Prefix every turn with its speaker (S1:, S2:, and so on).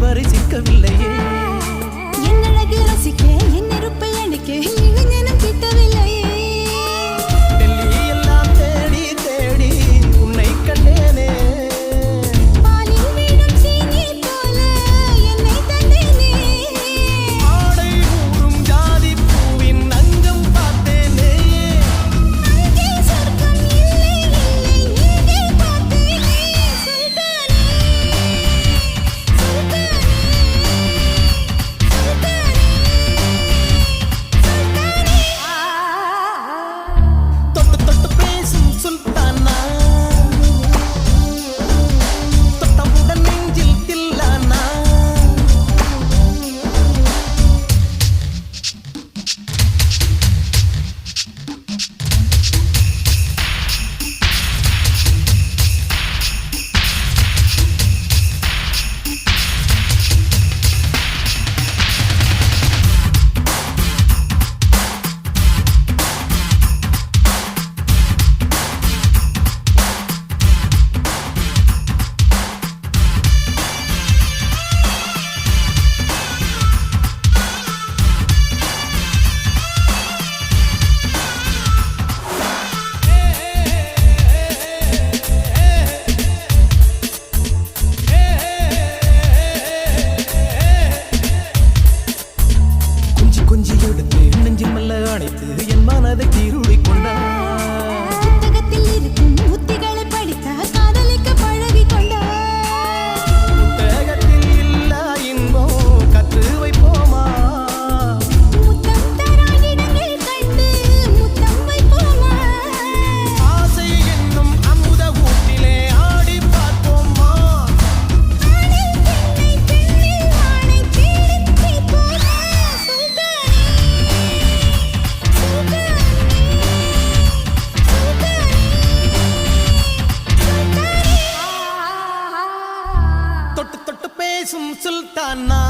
S1: இதுவரை சிக்கவில்லையே.
S2: என் அழகு ரசிக்க என் நெருப்பை அணைக்க இளைஞனும் கிட்டவில்லையே.
S1: டெல்லி எல்லாம் தேடி தேடி உன்னை கண்டேனே.
S2: பாலில் வீடும் சீனி போல என்னை தந்தேனே.
S1: ஆடை ஊறும் ஜாதி பூவின் அங்கம் பார்த்தேனே.
S2: அங்கே சொர்க்கம் இல்லை இல்லை இங்கே பார்த்தேனே. சுல்தானே சுல்தானே
S1: தொட்டு தொட்டு பேசும் சுல்தானா, தொட்டவுடன் நெஞ்சில் தில்லானா. கொஞ்சி கொஞ்சி எடுத்து நெஞ்சில் மெல்ல அணைத்து என் மனதை கீருளி கொண்டார்.
S2: புத்தகத்தில் இருக்கும் உத்திகளை படித்தா காதலிக்க பழகிக் கொண்டார்.
S1: புத்தகத்தில் இல்லா இன்பம் கற்று வைப்போமா.
S2: முத்தம் தரா இடங்கள் கண்டு முத்தம் வைப்போமா.
S1: ஆசை என்னும் அமுத ஊட்டிலே ஆடி பார்ப்போமா.
S2: ஆணில் பெண்ணை பெண்ணில் ஆணை தேடித் தீர்ப்போமா. சுல்தானே சுல்தானே சுல்தானே.
S1: தொட்டு தொட்டு பேசும் சுல்தானா,